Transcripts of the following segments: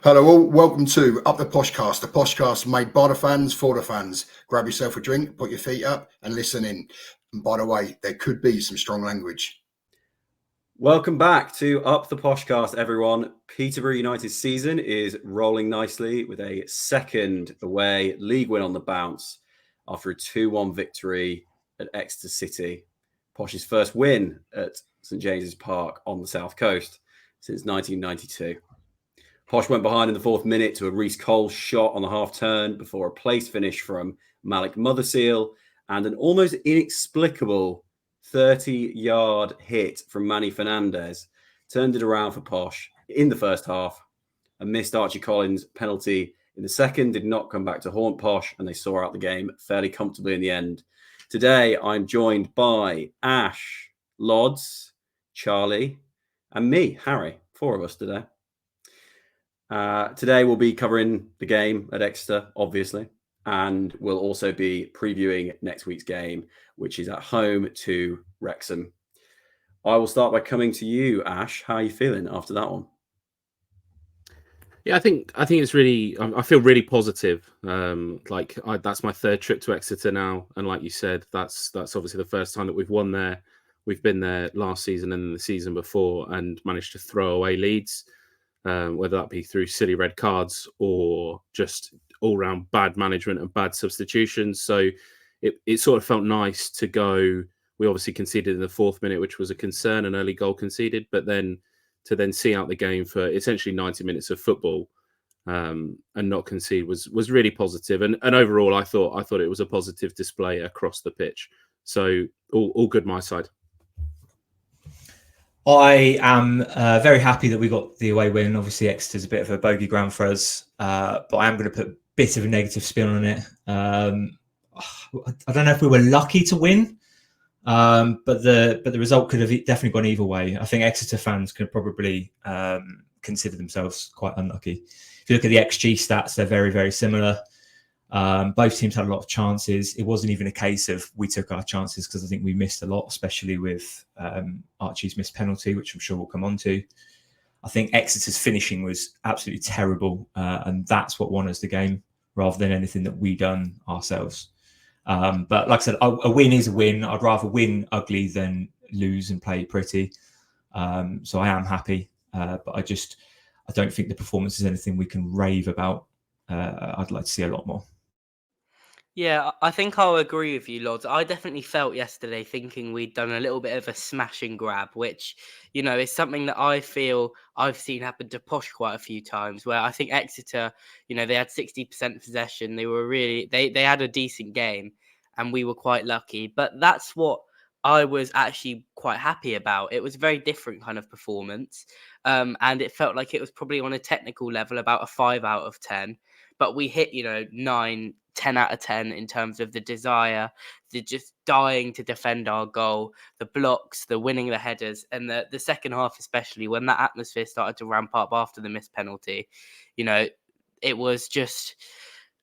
Hello all, welcome to Up The Poshcast, the Poshcast made by the fans for the fans. Grab yourself a drink, put your feet up and listen in. And by the way, there could be some strong language. Welcome back to Up The Poshcast, everyone. Peterborough United's season is rolling nicely with a second away league win on the bounce after a 2-1 victory at Exeter City. Posh's first win at St James's Park on the South Coast since 1992. Posh went behind in the fourth minute to a Reece Cole shot on the half turn before a place finish from Malik Motherseal and an almost inexplicable 30-yard hit from Manny Fernandez turned it around for Posh in the first half. A missed Archie Collins penalty in the second did not come back to haunt Posh, and they saw out the game fairly comfortably in the end. Today, I'm joined by Ash, Lodz, Charlie, and me, Harry. 4 of us today. Today we'll be covering the game at Exeter, obviously, and we'll also be previewing next week's game, which is at home to Wrexham. I will start by coming to you, Ash. How are you feeling after that one? Yeah, I think it's really. I feel really positive. That's my third trip to Exeter now, and like you said, that's obviously the first time that we've won there. We've been there last season and the season before, and managed to throw away leads. Whether that be through silly red cards or just all-round bad management and bad substitutions. So it sort of felt nice to go. We obviously conceded in the 4th minute, which was a concern, an early goal conceded, but then to see out the game for essentially 90 minutes of football and not concede was really positive. And overall, I thought it was a positive display across the pitch. So all good my side. I am very happy that we got the away win. Obviously, Exeter's a bit of a bogey ground for us, but I am going to put a bit of a negative spin on it. I don't know if we were lucky to win, but the result could have definitely gone either way. I think Exeter fans could probably consider themselves quite unlucky. If you look at the XG stats, they're very, very similar. Both teams had a lot of chances. It wasn't even a case of we took our chances, because I think we missed a lot, especially with Archie's missed penalty, which I'm sure we'll come on to. I think Exeter's finishing was absolutely terrible, and that's what won us the game rather than anything that we done ourselves. But like I said, a win is a win. I'd rather win ugly than lose and play pretty. So I am happy, but I don't think the performance is anything we can rave about. I'd like to see a lot more. Yeah, I think I'll agree with you, Lodz. I definitely felt yesterday thinking we'd done a little bit of a smash and grab, which, is something that I feel I've seen happen to Posh quite a few times, where I think Exeter, they had 60% possession. They were really, they had a decent game and we were quite lucky. But that's what I was actually quite happy about. It was a very different kind of performance. And it felt like it was probably on a technical level about a 5 out of 10. But we hit, 9, 10 out of 10 in terms of the desire, the just dying to defend our goal, the blocks, the winning the headers, and the second half, especially when that atmosphere started to ramp up after the missed penalty. It was just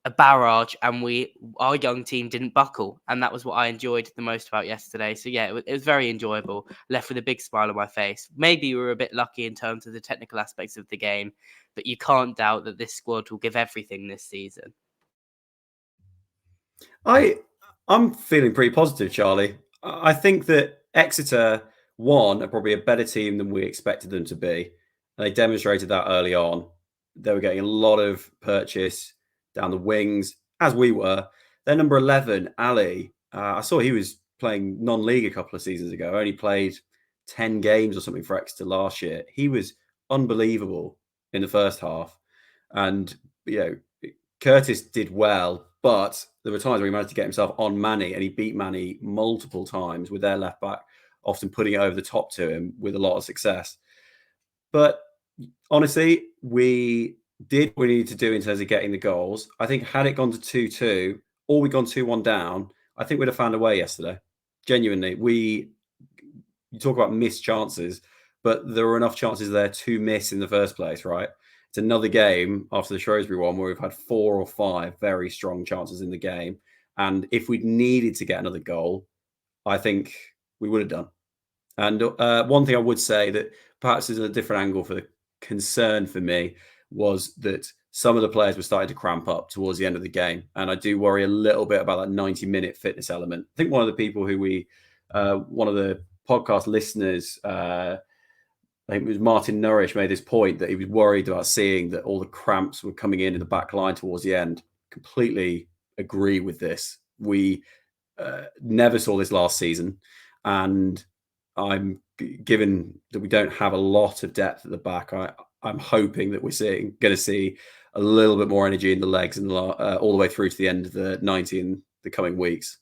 a barrage, and our young team didn't buckle, and that was what I enjoyed the most about yesterday. So yeah, it was very enjoyable. Left with a big smile on my face. Maybe we were a bit lucky in terms of the technical aspects of the game, but you can't doubt that this squad will give everything this season. I'm feeling pretty positive, Charlie. I think that Exeter, are probably a better team than we expected them to be. And they demonstrated that early on. They were getting a lot of purchase down the wings, as we were. Their number 11, Ali, I saw he was playing non-league a couple of seasons ago. Only played 10 games or something for Exeter last year. He was unbelievable in the first half. And, Curtis did well, but there were times where he managed to get himself on Manny, and he beat Manny multiple times with their left back, often putting it over the top to him with a lot of success. But honestly, we did what we needed to do in terms of getting the goals. I think had it gone to 2-2 or we'd gone 2-1 down, I think we'd have found a way yesterday. Genuinely, you talk about missed chances, but there were enough chances there to miss in the first place, right? It's another game after the Shrewsbury one where we've had 4 or 5 very strong chances in the game. And if we'd needed to get another goal, I think we would have done. And one thing I would say that perhaps is a different angle for the concern for me was that some of the players were starting to cramp up towards the end of the game. And I do worry a little bit about that 90-minute fitness element. I think one of the people who one of the podcast listeners, I think it was Martin Nourish, made this point that he was worried about seeing that all the cramps were coming in the back line towards the end. Completely agree with this. We never saw this last season. And I'm given that we don't have a lot of depth at the back. I'm hoping that we're going to see a little bit more energy in the legs and all the way through to the end of the 90 in the coming weeks.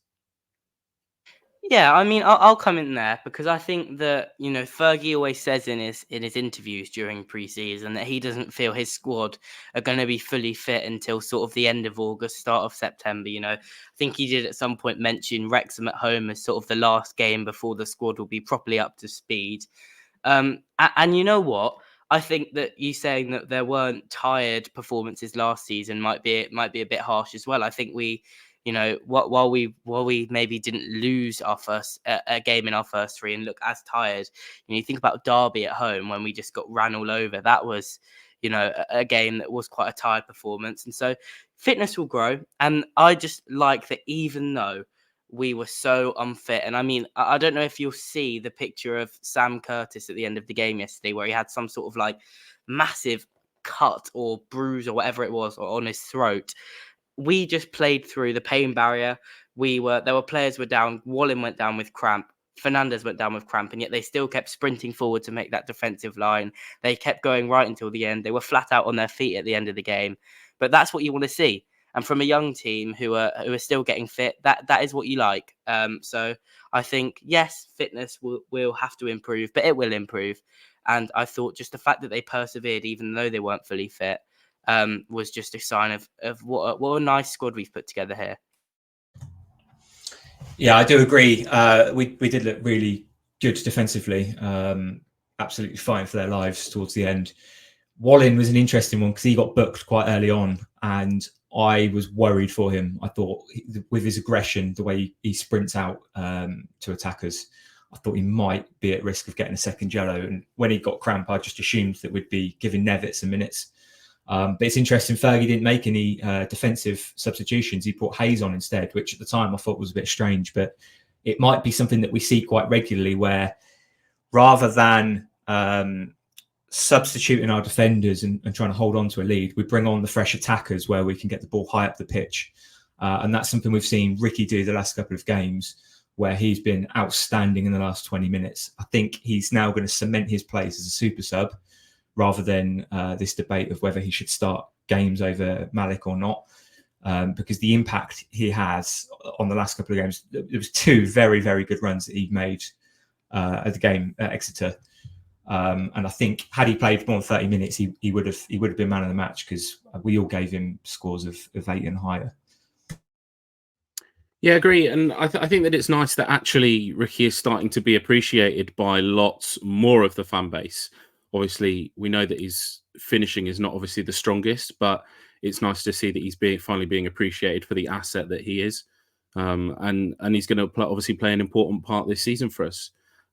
Yeah, I mean, I'll come in there because I think that, you know, Fergie always says in his interviews during pre-season that he doesn't feel his squad are going to be fully fit until sort of the end of August, start of September. You know, I think he did at some point mention Wrexham at home as sort of the last game before the squad will be properly up to speed. And you know what? I think that you saying that there weren't tired performances last season might be a bit harsh as well. I think we, you know, while we maybe didn't lose our first a game in our first three and look as tired, you know, you think about Derby at home when we just got ran all over. That was, you know, a game that was quite a tired performance, and so fitness will grow. And I just like that, even though we were so unfit. And I mean, I don't know if you'll see the picture of Sam Curtis at the end of the game yesterday, where he had some sort of like massive cut or bruise or whatever it was on his throat. We just played through the pain barrier. There were players were down. Wallen went down with cramp. Fernandez went down with cramp, and yet they still kept sprinting forward to make that defensive line. They kept going right until the end. They were flat out on their feet at the end of the game. But that's what you want to see. And from a young team who are still getting fit, that is what you like. So I think, yes, fitness will have to improve, but it will improve. And I thought just the fact that they persevered, even though they weren't fully fit, was just a sign of what a nice squad we've put together here. Yeah, I do agree. We did look really good defensively. Absolutely fighting for their lives towards the end. Wallen was an interesting one because he got booked quite early on, and I was worried for him. I thought with his aggression, the way he sprints out to attackers, I thought he might be at risk of getting a second yellow. And when he got cramp, I just assumed that we'd be giving Nevitt some minutes. But it's interesting, Fergie didn't make any defensive substitutions. He put Hayes on instead, which at the time I thought was a bit strange. But it might be something that we see quite regularly, where rather than substituting our defenders and trying to hold on to a lead, we bring on the fresh attackers where we can get the ball high up the pitch. And that's something we've seen Ricky do the last couple of games, where he's been outstanding in the last 20 minutes. I think he's now going to cement his place as a super sub, rather than this debate of whether he should start games over Malik or not, because the impact he has on the last couple of games, there was two very, very good runs that he made at the game at Exeter. And I think had he played more than 30 minutes, he would have been man of the match, because we all gave him scores of 8 and higher. Yeah, I agree. And I think that it's nice that actually Ricky is starting to be appreciated by lots more of the fan base. Obviously, we know that his finishing is not obviously the strongest, but it's nice to see that he's finally being appreciated for the asset that he is. And he's going to obviously play an important part this season for us.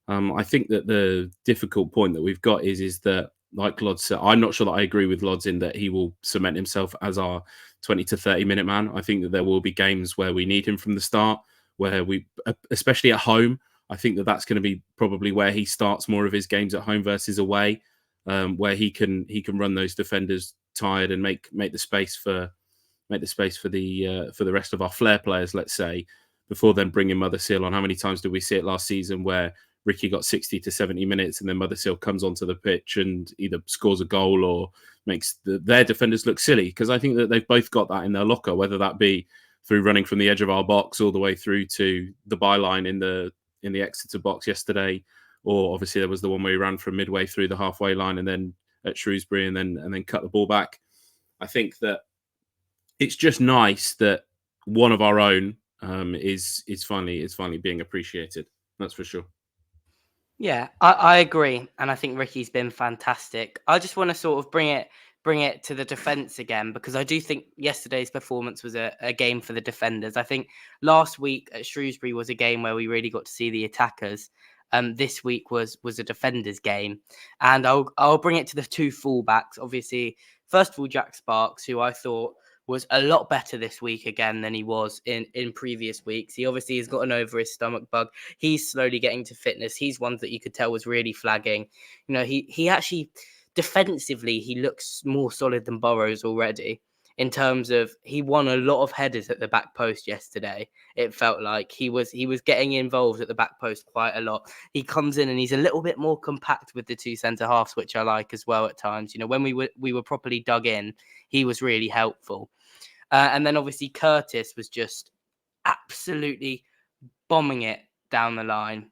I think that the difficult point that we've got is that, like Lodz said, I'm not sure that I agree with Lodz in that he will cement himself as our 20 to 30 minute man. I think that there will be games where we need him from the start, where we, especially at home, I think that that's going to be probably where he starts more of his games at home versus away, where he can run those defenders tired and make the space for the rest of our flair players, let's say, before then bringing Mothersill on. How many times did we see it last season where Ricky got 60 to 70 minutes and then Mothersill comes onto the pitch and either scores a goal or makes their defenders look silly? Because I think that they've both got that in their locker, whether that be through running from the edge of our box all the way through to the byline in the Exeter box yesterday, or obviously there was the one where he ran from midway through the halfway line and then at Shrewsbury and then cut the ball back. I think that it's just nice that one of our own is finally being appreciated. That's for sure. Yeah, I agree, and I think Ricky's been fantastic. I just want to sort of bring it to the defence again, because I do think yesterday's performance was a game for the defenders. I think last week at Shrewsbury was a game where we really got to see the attackers. This week was a defenders game, and I'll bring it to the two fullbacks. Obviously, First of all, Jack Sparks, who I thought was a lot better this week again than he was in previous weeks. He obviously has gotten over his stomach bug. He's slowly getting to fitness. He's one that you could tell was really flagging. You know, he actually defensively, he looks more solid than Burrows already. In terms of, he won a lot of headers at the back post yesterday. It felt like he was getting involved at the back post quite a lot. He comes in and he's a little bit more compact with the two centre halves, which I like as well at times. You know, when we were properly dug in, he was really helpful. And then obviously Curtis was just absolutely bombing it down the line.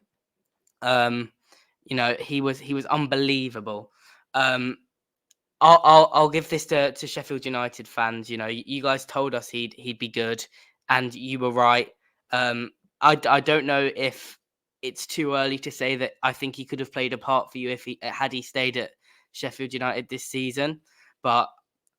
You know, he was unbelievable. I'll give this to Sheffield United fans. You know, you guys told us he'd be good, and you were right. I don't know if it's too early to say that I think he could have played a part for you had he stayed at Sheffield United this season, but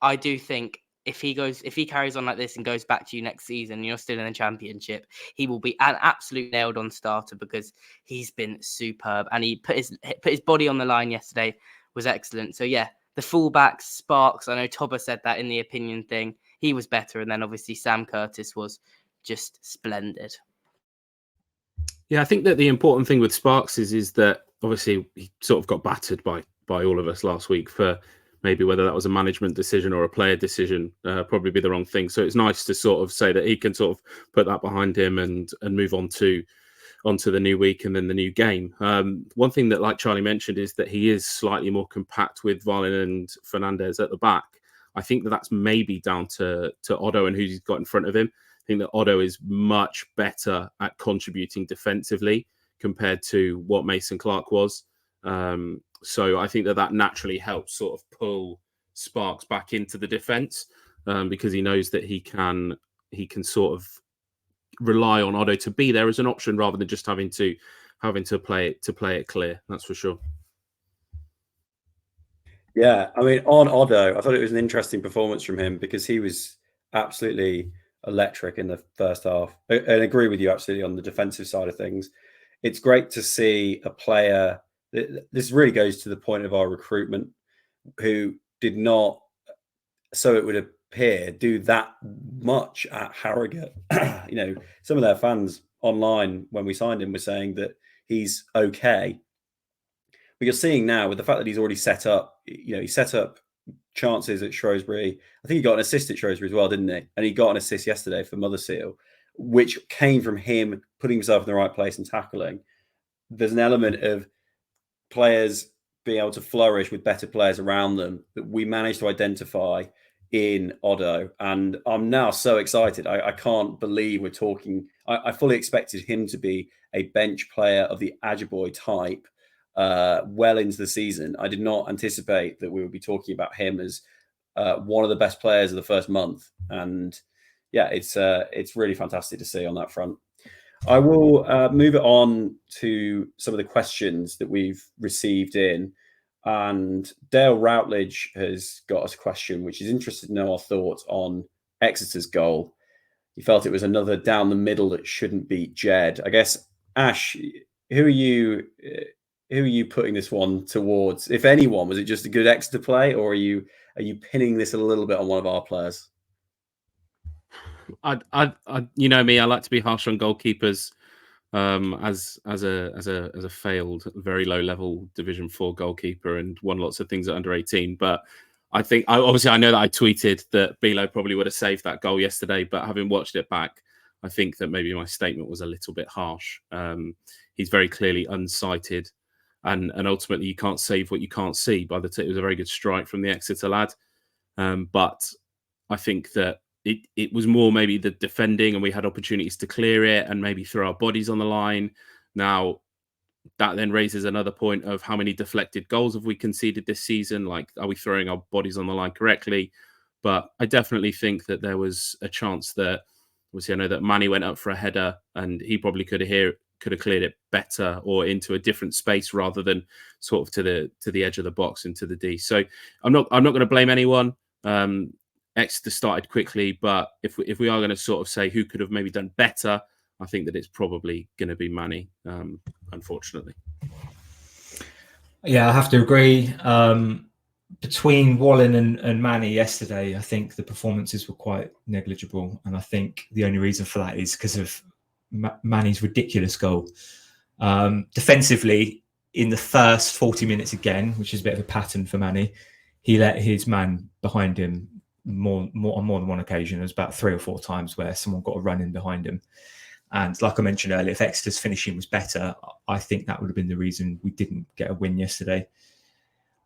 I do think if he carries on like this and goes back to you next season, and you're still in the Championship, he will be an absolute nailed on starter because he's been superb, and he put his body on the line yesterday, was excellent. So yeah. The fullbacks, Sparks, I know Tobber said that in the opinion thing. He was better. And then obviously Sam Curtis was just splendid. Yeah, I think that the important thing with Sparks is that obviously he sort of got battered by all of us last week for maybe whether that was a management decision or a player decision, probably be the wrong thing. So it's nice to sort of say that he can sort of put that behind him and move onto the new week and then the new game. One thing that, like Charlie mentioned, is that he is slightly more compact with Varlin and Fernandez at the back. I think that's maybe down to Otto and who he's got in front of him. I think that Otto is much better at contributing defensively compared to what Mason Clark was. So I think that naturally helps sort of pull Sparks back into the defence because he knows that he can sort of rely on Otto to be there as an option rather than just having to play it clear. That's for sure. Yeah, I mean, on Otto, I thought it was an interesting performance from him because he was absolutely electric in the first half. I agree with you absolutely on the defensive side of things. It's great to see a player. This really goes to the point of our recruitment, who did not, so it would appear, do that much at Harrogate. You know, some of their fans online when we signed him were saying that he's okay. But you're seeing now with the fact that he's already set up, you know, he set up chances at Shrewsbury. I think he got an assist at Shrewsbury as well, didn't he? And he got an assist yesterday for Motherseal, which came from him putting himself in the right place and tackling. There's an element of players being able to flourish with better players around them that we managed to identify in Otto. And I'm now so excited. I can't believe we're talking. I fully expected him to be a bench player of the Ajiboye type well into the season. I did not anticipate that we would be talking about him as one of the best players of the first month. And yeah, it's really fantastic to see on that front. I will move it on to some of the questions that we've received in. And Dale Routledge has got us a question, which is interested to know our thoughts on Exeter's goal. He felt it was another down the middle that shouldn't beat Jed. I guess, Ash, who are you putting this one towards? If anyone, was it just a good Exeter play, or are you pinning this a little bit on one of our players? I you know me, I like to be harsh on goalkeepers. As a failed, very low level Division 4 goalkeeper and won lots of things at under 18. But I think I know that I tweeted that Bilo probably would have saved that goal yesterday. But having watched it back, I think that maybe my statement was a little bit harsh. He's very clearly unsighted, and ultimately you can't save what you can't see. By the time, it was a very good strike from the Exeter lad, but I think that it was more maybe the defending, and we had opportunities to clear it and maybe throw our bodies on the line. Now, that then raises another point of how many deflected goals have we conceded this season? Like, are we throwing our bodies on the line correctly? But I definitely think that there was a chance that, obviously, I know that Manny went up for a header and he probably could have cleared it better or into a different space rather than sort of to the edge of the box into the D. So I'm not going to blame anyone. Exeter started quickly, but if we are going to sort of say who could have maybe done better, I think that it's probably going to be Manny, unfortunately. Yeah, I have to agree. between Wallen and Manny yesterday, I think the performances were quite negligible. And I think the only reason for that is because of Manny's ridiculous goal. Defensively, in the first 40 minutes again, which is a bit of a pattern for Manny, he let his man behind him on more than one occasion. There was about 3 or 4 times where someone got a run in behind him. And like I mentioned earlier, if Exeter's finishing was better, I think that would have been the reason we didn't get a win yesterday.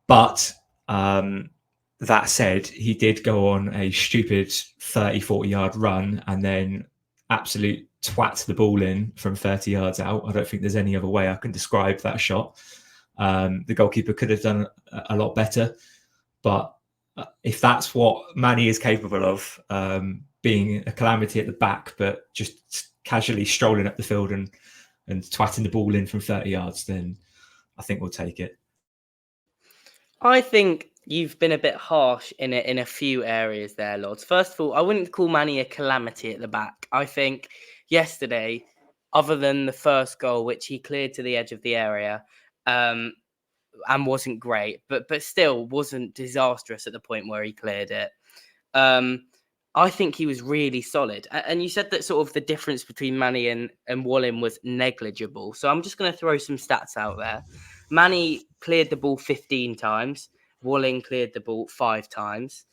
But that said, he did go on a stupid 30, 40 yard run and then absolute twat the ball in from 30 yards out. I don't think there's any other way I can describe that shot. The goalkeeper could have done a lot better. But if that's what Manny is capable of, being a calamity at the back, but just casually strolling up the field and twatting the ball in from 30 yards, then I think we'll take it. I think you've been a bit harsh in a few areas there, Lodz. First of all, I wouldn't call Manny a calamity at the back. I think yesterday, other than the first goal, which he cleared to the edge of the area, and wasn't great, but still wasn't disastrous at the point where he cleared it. I think he was really solid. And you said that sort of the difference between Manny and Wallen was negligible. So I'm just going to throw some stats out there. Manny cleared the ball 15 times. Wallen cleared the ball 5 times.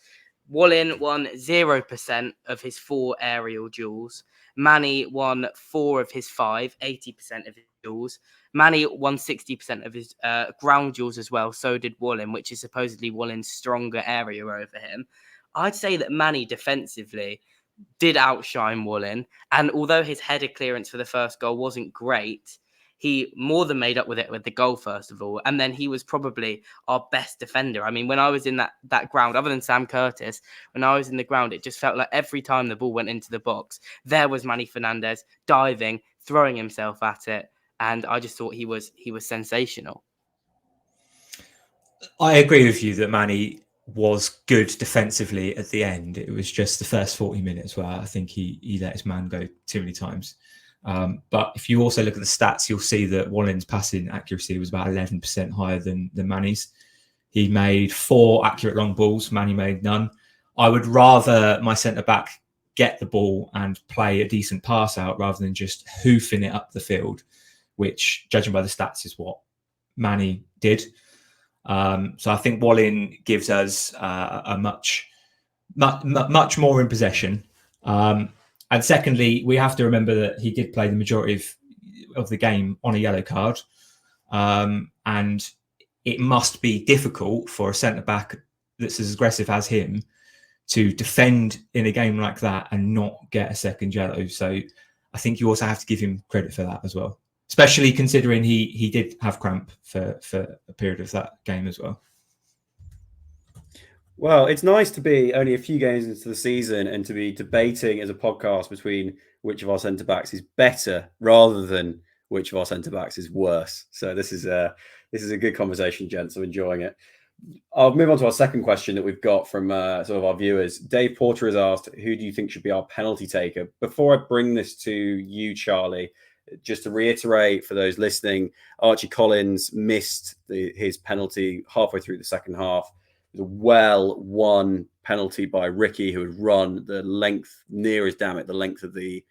Wallen won 0% of his 4 aerial duels. Manny won 4 of his 5, 80% of his duels. Manny won 60% of his ground duels as well. So did Wallen, which is supposedly Wallen's stronger area over him. I'd say that Manny defensively did outshine Wallen. And although his header clearance for the first goal wasn't great, he more than made up with it with the goal, first of all. And then he was probably our best defender. I mean, when I was in that ground, other than Sam Curtis, when I was in the ground, it just felt like every time the ball went into the box, there was Manny Fernandez diving, throwing himself at it. And I just thought he was sensational. I agree with you that Manny was good defensively at the end. It was just the first 40 minutes where I think he let his man go too many times. But if you also look at the stats, you'll see that Wallen's passing accuracy was about 11% higher than Manny's. He made 4 accurate long balls. Manny made none. I would rather my centre-back get the ball and play a decent pass out rather than just hoofing it up the field, which, judging by the stats, is what Manny did. So I think Wallen gives us a much more in possession. And secondly, we have to remember that he did play the majority of the game on a yellow card. And it must be difficult for a centre-back that's as aggressive as him to defend in a game like that and not get a second yellow. So I think you also have to give him credit for that as well, especially considering he did have cramp for a period of that game as well. Well, it's nice to be only a few games into the season and to be debating as a podcast between which of our centre-backs is better rather than which of our centre-backs is worse. So this is a good conversation, gents. I'm enjoying it. I'll move on to our second question that we've got from some of our viewers. Dave Porter has asked, who do you think should be our penalty taker? Before I bring this to you, Charlie, just to reiterate for those listening, Archie Collins missed his penalty halfway through the second half. It was a well-won penalty by Ricky, who had run the length, the length of the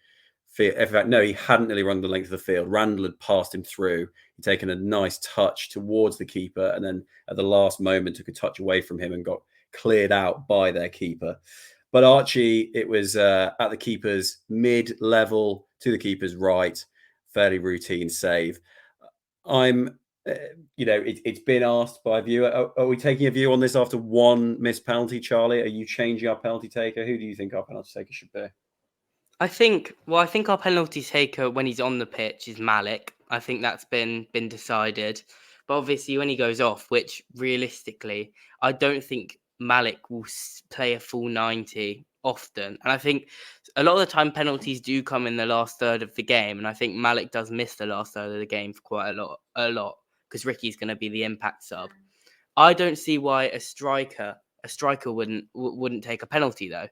field. In fact, no, he hadn't nearly run the length of the field. Randall had passed him through. He'd taken a nice touch towards the keeper, and then at the last moment took a touch away from him and got cleared out by their keeper. But Archie, it was at the keeper's mid-level to the keeper's right. Fairly routine save. It's been asked by a viewer. Are we taking a view on this after one missed penalty, Charlie? Are you changing our penalty taker? Who do you think our penalty taker should be? I think our penalty taker when he's on the pitch is Malik. I think that's been decided. But obviously when he goes off, which realistically, I don't think Malik will play a full 90 often. And I think a lot of the time penalties do come in the last third of the game. And I think Malik does miss the last third of the game for quite a lot because Ricky's going to be the impact sub. I don't see why a striker wouldn't take a penalty though.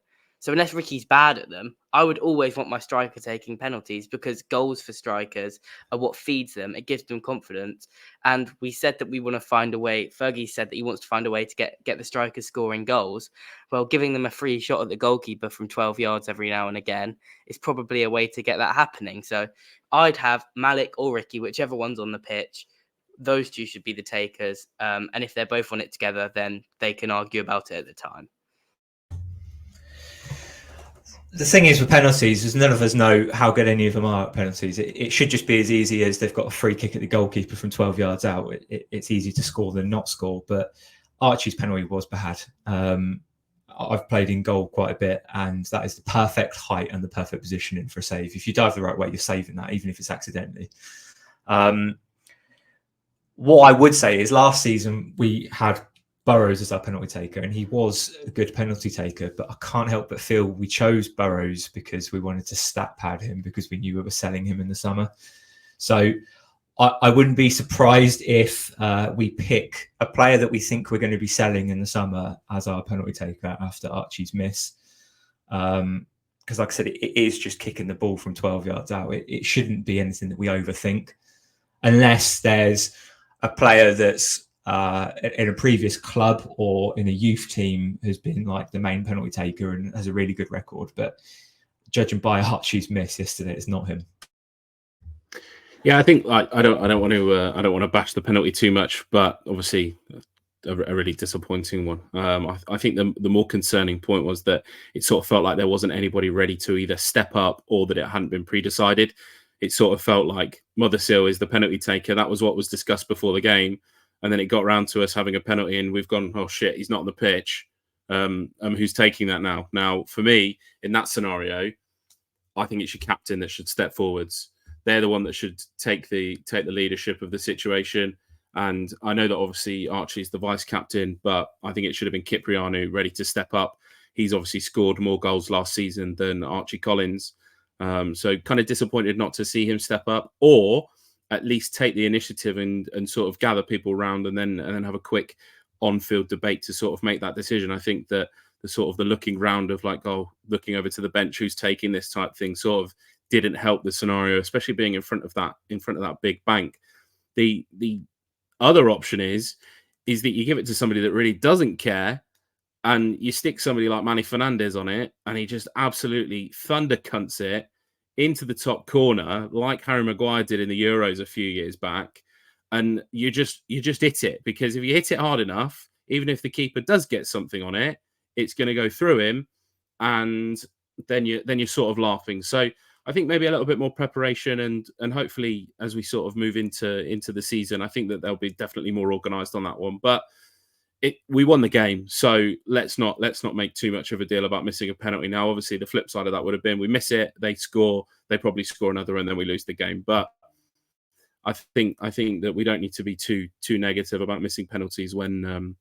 So unless Ricky's bad at them, I would always want my striker taking penalties, because goals for strikers are what feeds them. It gives them confidence. And we said that we want to find a way. Fergie said that he wants to find a way to get the strikers scoring goals. Well, giving them a free shot at the goalkeeper from 12 yards every now and again is probably a way to get that happening. So I'd have Malik or Ricky, whichever one's on the pitch. Those two should be the takers. And if they're both on it together, then they can argue about it at the time. The thing is with penalties is none of us know how good any of them are at penalties. It should just be as easy as they've got a free kick at the goalkeeper from 12 yards out. It's easy to score than not score. But Archie's penalty was bad. I've played in goal quite a bit, and that is the perfect height and the perfect positioning for a save. If you dive the right way, you're saving that, even if it's accidentally. What I would say is last season we had Burrows as our penalty taker, and he was a good penalty taker, but I can't help but feel we chose Burrows because we wanted to stat pad him, because we knew we were selling him in the summer. So I wouldn't be surprised if we pick a player that we think we're going to be selling in the summer as our penalty taker after Archie's miss. Because like I said, it is just kicking the ball from 12 yards out. It shouldn't be anything that we overthink, unless there's a player that's in a previous club or in a youth team has been like the main penalty taker and has a really good record. But judging by Archie's miss yesterday, it's not him. Yeah, I think I don't want to bash the penalty too much, but obviously a really disappointing one. I think the more concerning point was that it sort of felt like there wasn't anybody ready to either step up or that it hadn't been pre-decided. It sort of felt like Mothersill is the penalty taker. That was what was discussed before the game. And then it got round to us having a penalty and we've gone, oh shit, he's not on the pitch. Who's taking that now? Now, for me, in that scenario, I think it's your captain that should step forwards. They're the one that should take the leadership of the situation. And I know that obviously Archie's the vice captain, but I think it should have been Kyprianou ready to step up. He's obviously scored more goals last season than Archie Collins. So kind of disappointed not to see him step up, or at least take the initiative and sort of gather people around and then have a quick on-field debate to sort of make that decision. I think that the looking round of like, oh, looking over to the bench, who's taking this type thing sort of didn't help the scenario, especially being in front of that big bank. The other option is that you give it to somebody that really doesn't care, and you stick somebody like Manny Fernandez on it, and he just absolutely thunder cunts it into the top corner, like Harry Maguire did in the Euros a few years back, and you just hit it, because if you hit it hard enough, even if the keeper does get something on it, it's going to go through him, and then you're sort of laughing. So I think maybe a little bit more preparation, and hopefully as we sort of move into the season, I think that they'll be definitely more organised on that one. But we won the game, so let's not make too much of a deal about missing a penalty. Now, obviously, the flip side of that would have been we miss it, they score, they probably score another, and then we lose the game. But I think that we don't need to be too negative about missing penalties when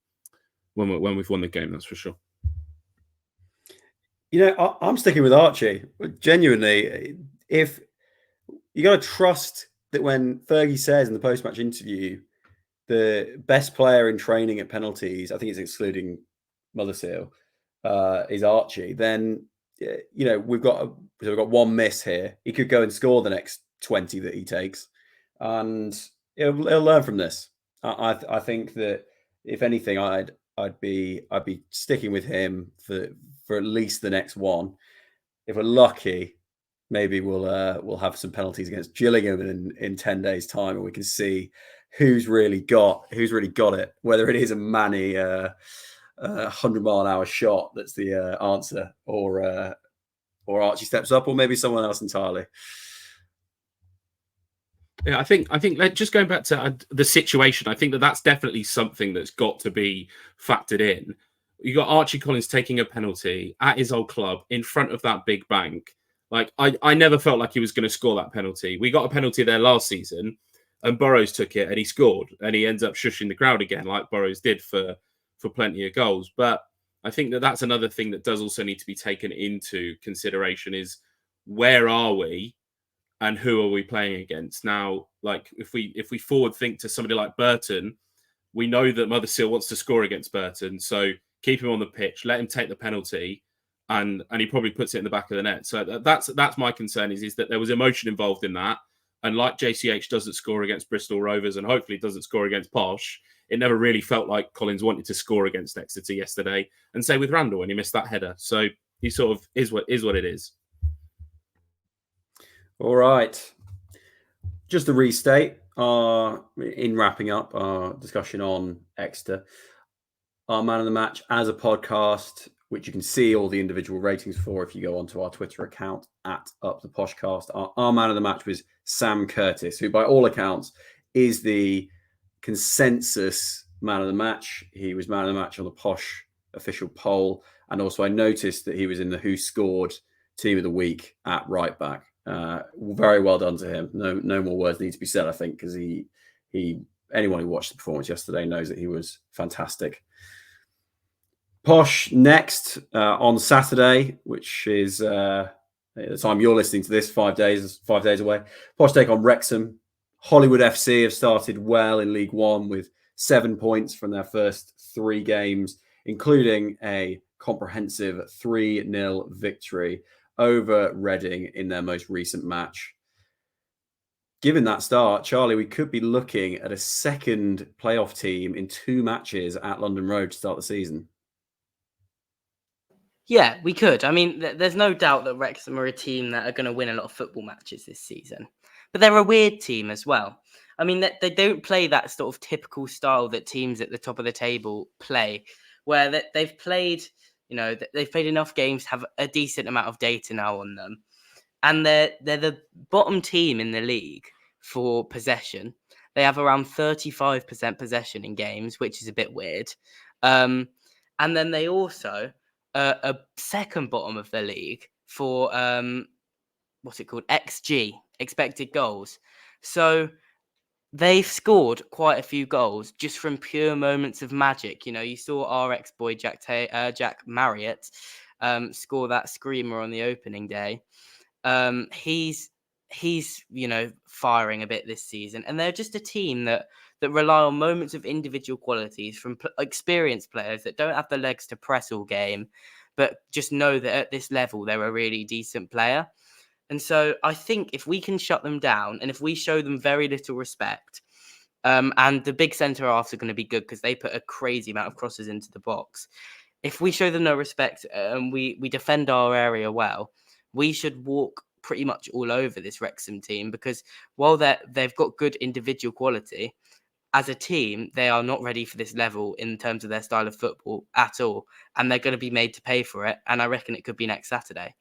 we've won the game. That's for sure. You know, I'm sticking with Archie. Genuinely, if you got to trust that when Fergie says in the post-match interview, the best player in training at penalties, I think it's excluding Mothersill, is Archie. Then we've got one miss here. He could go and score the next 20 that he takes, and he'll learn from this. I think that if anything, I'd be sticking with him for at least the next one. If we're lucky, maybe we'll have some penalties against Gillingham in 10 days' time, and we can see who's really got it. Whether it is a Manny 100-mile-an-hour shot that's the answer, or Archie steps up, or maybe someone else entirely. Yeah, I think just going back to the situation, I think that's definitely something that's got to be factored in. You got Archie Collins taking a penalty at his old club in front of that big bank. Like I never felt like he was going to score that penalty. We got a penalty there last season, and Burrows took it and he scored, and he ends up shushing the crowd again, like Burrows did for plenty of goals. But I think that's another thing that does also need to be taken into consideration is where are we and who are we playing against? Now, like if we forward think to somebody like Burton, we know that Mothersill wants to score against Burton, so keep him on the pitch, let him take the penalty, and he probably puts it in the back of the net. So that's my concern is that there was emotion involved in that. And like JCH doesn't score against Bristol Rovers and hopefully doesn't score against Posh, it never really felt like Collins wanted to score against Exeter yesterday. And say with Randall when he missed that header. So he sort of is what it is. All right. Just to restate, in wrapping up our discussion on Exeter, our man of the match as a podcast, which you can see all the individual ratings for if you go onto our Twitter account at Up The Poshcast. Our man of the match was Sam Curtis, who by all accounts is the consensus man of the match. He was man of the match on the Posh official poll. And also I noticed that he was in the Who Scored Team of the Week at right back. Very well done to him. No more words need to be said, I think, because he anyone who watched the performance yesterday knows that he was fantastic. Posh next on Saturday, which is at the time you're listening to this, 5 days away. Posh take on Wrexham. Hollywood FC have started well in League One with 7 points from their first 3 games, including a comprehensive 3-0 victory over Reading in their most recent match. Given that start, Charlie, we could be looking at a second playoff team in 2 matches at London Road to start the season. Yeah, we could. I mean, there's no doubt that Wrexham are a team that are going to win a lot of football matches this season. But they're a weird team as well. I mean, they don't play that sort of typical style that teams at the top of the table play, where they've played, they've played enough games to have a decent amount of data now on them. And they're the bottom team in the league for possession. They have around 35% possession in games, which is a bit weird. And then they also a second bottom of the league for what's it called? XG, expected goals. So they've scored quite a few goals just from pure moments of magic. You saw our ex-boy Jack Marriott score that screamer on the opening day. He's firing a bit this season, and they're just a team that rely on moments of individual qualities from experienced players that don't have the legs to press all game, but just know that at this level they're a really decent player. And so I think if we can shut them down, and if we show them very little respect, and the big centre halves are going to be good because they put a crazy amount of crosses into the box. If we show them no respect and we defend our area well, we should walk pretty much all over this Wrexham team, because while they've got good individual quality, as a team, they are not ready for this level in terms of their style of football at all. And they're going to be made to pay for it. And I reckon it could be next Saturday.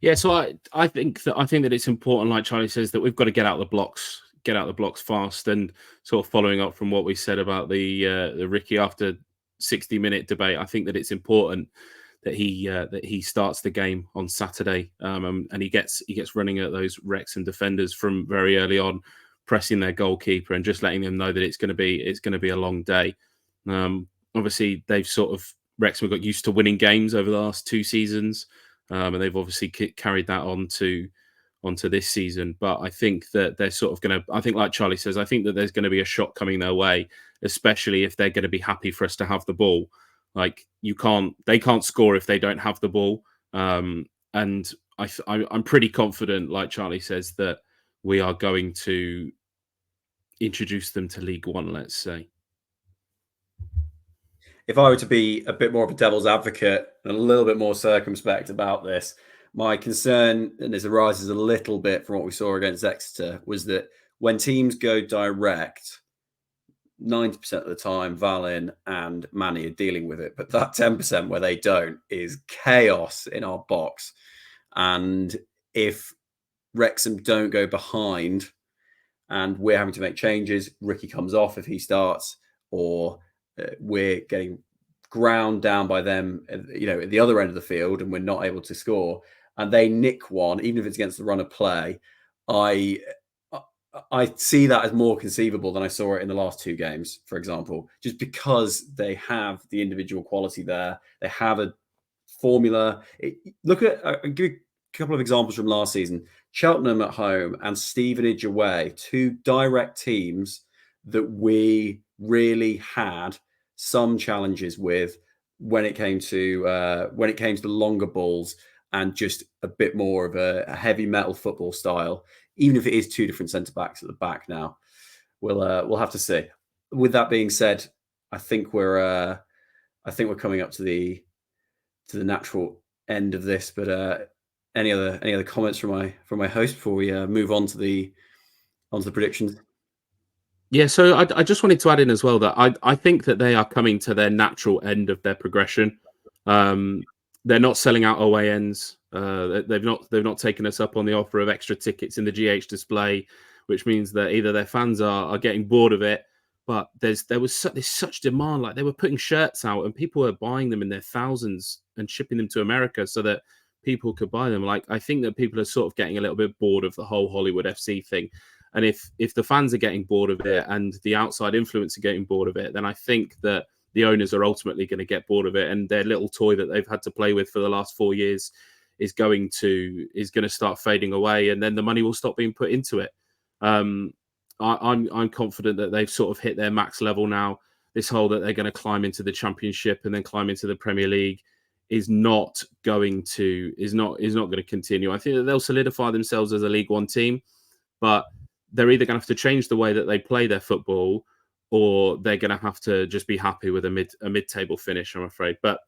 Yeah, so I think that it's important, like Charlie says, that we've got to get out the blocks fast. And sort of following up from what we said about the Ricky after 60-minute debate, I think that it's important that he starts the game on Saturday, and he gets running at those Wrexham defenders from very early on, pressing their goalkeeper and just letting them know that it's going to be a long day. Obviously, Wrexham got used to winning games over the last 2 seasons, and they've obviously carried that onto this season. But I think that they're sort of going to. I think, like Charlie says, I think that there's going to be a shot coming their way, especially if they're going to be happy for us to have the ball. Like they can't score if they don't have the ball. And I'm pretty confident, like Charlie says, that we are going to introduce them to League One, let's say. If I were to be a bit more of a devil's advocate and a little bit more circumspect about this, my concern, and this arises a little bit from what we saw against Exeter, was that when teams go direct, 90% of the time, Valin and Manny are dealing with it. But that 10% where they don't is chaos in our box. And if Wrexham don't go behind and we're having to make changes, Ricky comes off if he starts, or we're getting ground down by them, at the other end of the field, and we're not able to score, and they nick one, even if it's against the run of play, I see that as more conceivable than I saw it in the last 2 games, for example, just because they have the individual quality there. They have a formula. I'll give you a couple of examples from last season. Cheltenham at home and Stevenage away, 2 direct teams that we really had some challenges with. when it came to the longer balls and just a bit more of a heavy metal football style, even if it is two different centre backs at the back now. We'll have to see. With that being said, I think we're coming up to the natural end of this. But any other comments from my host before we move on to the predictions? Yeah, so I just wanted to add in as well that I think that they are coming to their natural end of their progression. They're not selling out away ends. They've not taken us up on the offer of extra tickets in the GH display, which means that either their fans are getting bored of it, but there's such demand. Like, they were putting shirts out and people were buying them in their thousands and shipping them to America so that people could buy them. Like, I think that people are sort of getting a little bit bored of the whole Hollywood FC thing. And if the fans are getting bored of it and the outside influence are getting bored of it, then I think that the owners are ultimately going to get bored of it, and their little toy that they've had to play with for the last 4 years is going to start fading away, and then the money will stop being put into it. I'm confident that they've sort of hit their max level now. This whole that they're going to climb into the Championship and then climb into the Premier League is not going to continue. I think that they'll solidify themselves as a League One team, but they're either going to have to change the way that they play their football, or they're going to have to just be happy with a mid-table finish, I'm afraid. But,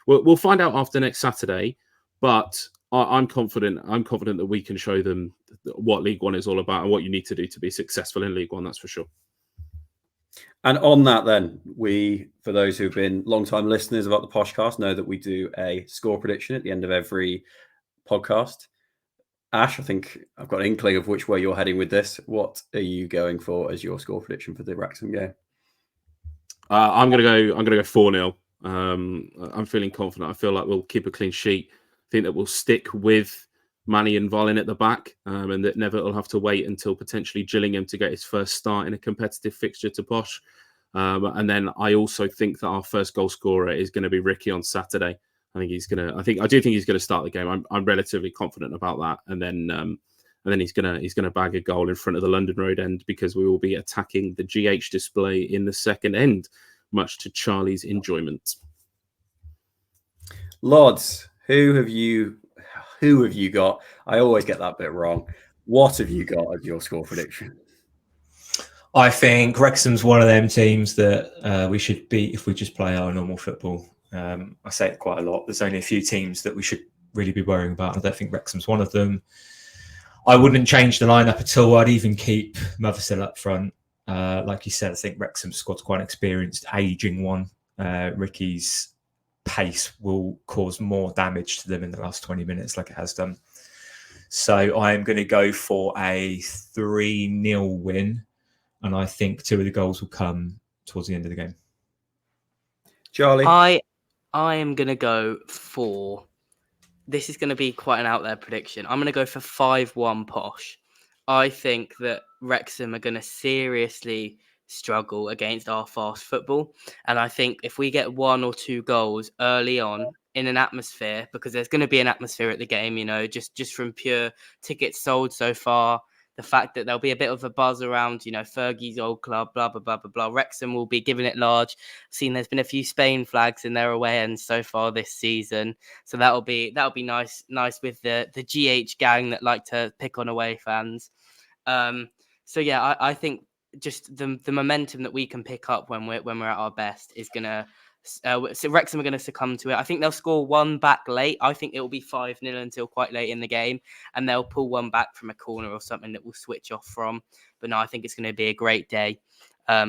we'll find out after next Saturday. But I'm confident that we can show them what League One is all about and what you need to do to be successful in League One, that's for sure. And on that then, for those who've been long-time listeners of Up The Poshcast, know that we do a score prediction at the end of every podcast. Ash, I think I've got an inkling of which way you're heading with this. What are you going for as your score prediction for the Wrexham game? I'm gonna go 4-0. I'm feeling confident. I feel like we'll keep a clean sheet. I think that we'll stick with Manny and Volin at the back, and that Nevitt will have to wait until potentially Gillingham to get his first start in a competitive fixture to Posh. And then I also think that our first goal scorer is going to be Ricky on Saturday. I do think he's going to start the game. I'm relatively confident about that, and then he's going to bag a goal in front of the London Road end, because we will be attacking the GH display in the second end, much to Charlie's enjoyment. Lodz, who have you got? I always get that bit wrong. What have you got as your score prediction? I think Wrexham's one of them teams that we should beat if we just play our normal football. I say it quite a lot. There's only a few teams that we should really be worrying about. I don't think Wrexham's one of them. I wouldn't change the lineup at all. I'd even keep Mothersill up front. Like you said, I think Wrexham's squad's quite an experienced, ageing one. Ricky's pace will cause more damage to them in the last 20 minutes, like it has done. So I'm going to go for a 3-0 win, and I think 2 of the goals will come towards the end of the game. Charlie? I am going to go for... This is going to be quite an out there prediction. I'm going to go for 5-1 Posh. I think that Wrexham are going to seriously struggle against our fast football. And I think if we get 1 or 2 goals early on in an atmosphere, because there's going to be an atmosphere at the game, just from pure tickets sold so far, the fact that there'll be a bit of a buzz around, Fergie's old club, blah, blah, blah, blah, blah. Wrexham will be giving it large. I've seen there's been a few Spain flags in their away ends so far this season. So that'll be nice with the GH gang that like to pick on away fans. So yeah, I think just the momentum that we can pick up when we're at our best is gonna. So Wrexham are going to succumb to it. I think they'll score 1 back late. I think it will be 5-0 until quite late in the game, and they'll pull 1 back from a corner or something that we'll switch off from. But no, I think it's going to be a great day,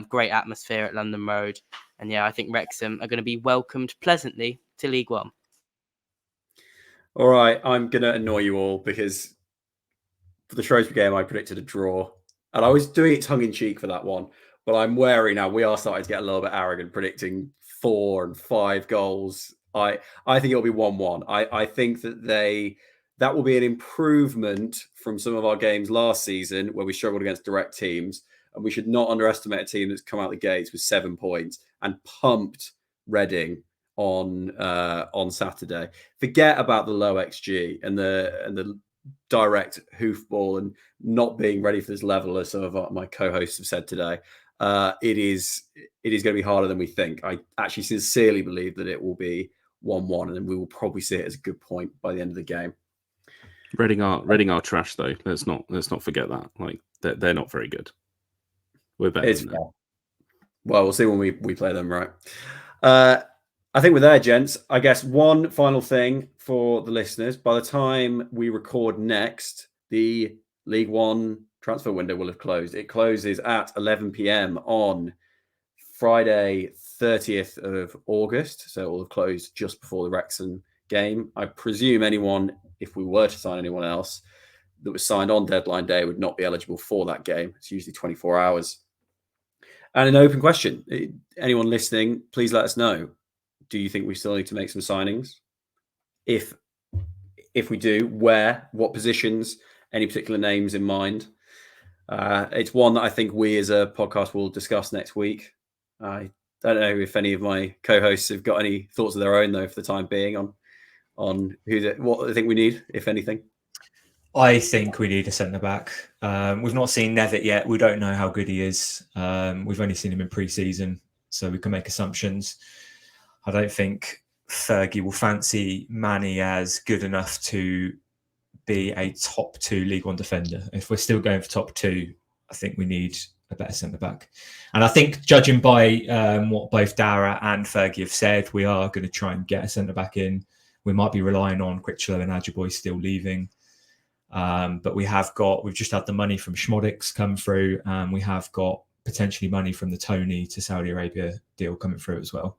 great atmosphere at London Road, and yeah, I think Wrexham are going to be welcomed pleasantly to League One. All right, I'm going to annoy you all, because for the Shrewsbury game, I predicted a draw, and I was doing it tongue-in-cheek for that one, but I'm wary now. We are starting to get a little bit arrogant, predicting 4 and 5 goals. I think it'll be 1-1. I think that will be an improvement from some of our games last season where we struggled against direct teams, and we should not underestimate a team that's come out the gates with 7 points and pumped Reading on Saturday. Forget about the low XG and the direct hoofball and not being ready for this level, as some of my co-hosts have said today. it is going to be harder than we think. I actually sincerely believe that it will be 1-1, and then we will probably see it as a good point by the end of the game. Reading are trash though. Let's not forget that. Like they're not very good. We're better than them. Well, we'll see when we play them, right? I think we're there, gents. I guess one final thing for the listeners. By the time we record next, the League One transfer window will have closed. It closes at 11 p.m. on Friday, 30th of August. So it will have closed just before the Wrexham game. I presume anyone, if we were to sign anyone else that was signed on deadline day, would not be eligible for that game. It's usually 24 hours. And an open question. Anyone listening, please let us know. Do you think we still need to make some signings? If we do, where? What positions? Any particular names in mind? It's one that I think we as a podcast will discuss next week. I don't know if any of my co-hosts have got any thoughts of their own, though, for the time being on what they think we need, if anything. I think we need a centre-back. We've not seen Nevitt yet. We don't know how good he is. We've only seen him in pre-season, so we can make assumptions. I don't think Fergie will fancy Manny as good enough to be a top 2 League One defender. If we're still going for top 2, I think we need a better centre-back. And I think, judging by what both Dara and Fergie have said, we are going to try and get a centre-back in. We might be relying on Critchlow and Ajiboye still leaving. But we've just had the money from Schmodix come through, and we have got potentially money from the Tony to Saudi Arabia deal coming through as well.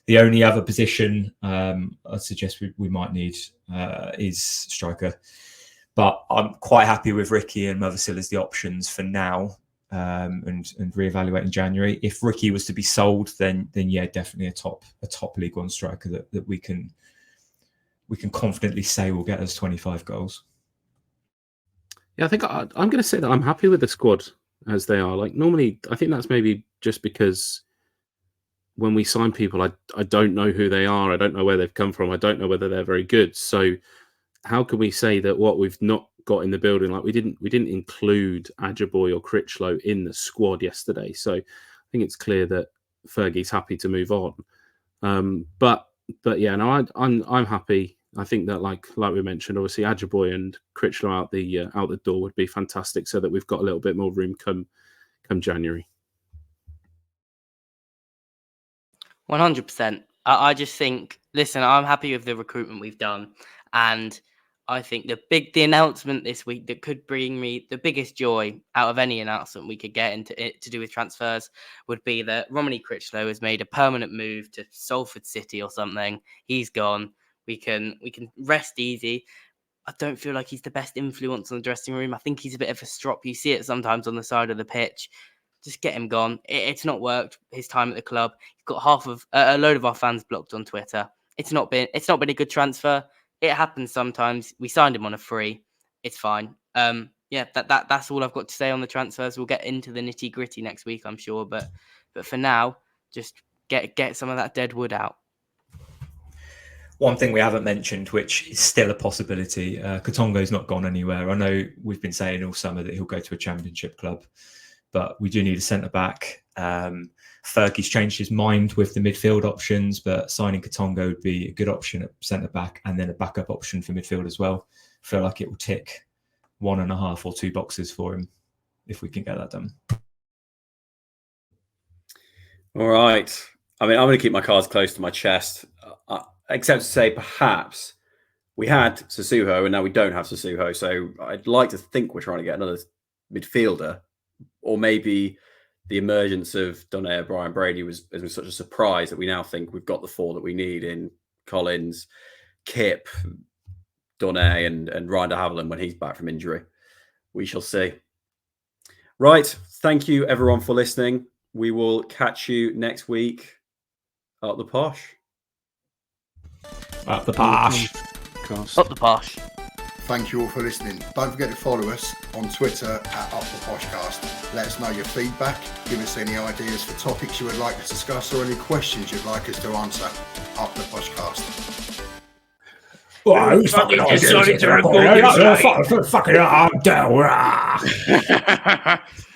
The only other position I'd suggest we might need is striker. But I'm quite happy with Ricky and Mothersill as the options for now, and reevaluate in January. If Ricky was to be sold, then yeah, definitely a top League One striker that we can confidently say will get us 25 goals. Yeah, I think I'm going to say that I'm happy with the squad as they are. Like, normally, I think that's maybe just because when we sign people, I don't know who they are. I don't know where they've come from. I don't know whether they're very good. So how can we say that what we've not got in the building, like we didn't include Ajiboye or Critchlow in the squad yesterday. So I think it's clear that Fergie's happy to move on. But yeah, no, I'm happy. I think that like we mentioned, obviously Ajiboye and Critchlow out the door would be fantastic, so that we've got a little bit more room come January. 100%. I just think, listen, I'm happy with the recruitment we've done, and I think the announcement this week that could bring me the biggest joy out of any announcement we could get into it to do with transfers would be that Romany Critchlow has made a permanent move to Salford City or something. He's gone. We can rest easy. I don't feel like he's the best influence on the dressing room. I think he's a bit of a strop. You see it sometimes on the side of the pitch. Just get him gone. It's not worked. His time at the club. He's got half of a load of our fans blocked on Twitter. It's not been a good transfer. It happens sometimes. We signed him on a free. It's fine. Yeah, that's all I've got to say on the transfers. We'll get into the nitty gritty next week, I'm sure. But for now, just get some of that dead wood out. One thing we haven't mentioned, which is still a possibility, Katongo's not gone anywhere. I know we've been saying all summer that he'll go to a championship club, but we do need a centre-back. Fergie's changed his mind with the midfield options, but signing Katongo would be a good option at centre-back and then a backup option for midfield as well. I feel like it will tick 1.5 or 2 boxes for him if we can get that done. All right. I mean, I'm going to keep my cards close to my chest, except to say perhaps we had Sissoko and now we don't have Sissoko. So I'd like to think we're trying to get another midfielder, or maybe the emergence of Donaire Brian Brady has been such a surprise that we now think we've got the 4 that we need in Collins, Kip, Donaire and Ryan de Havilland when he's back from injury. We shall see. Right. Thank you, everyone, for listening. We will catch you next week. Up the Posh. Up the Posh. Up the Posh. Thank you all for listening. Don't forget to follow us on Twitter at Up The Poshcast. Let us know your feedback. Give us any ideas for topics you would like to discuss or any questions you'd like us to answer. Up The Poshcast. Well, who's fucking decided to record? Fucking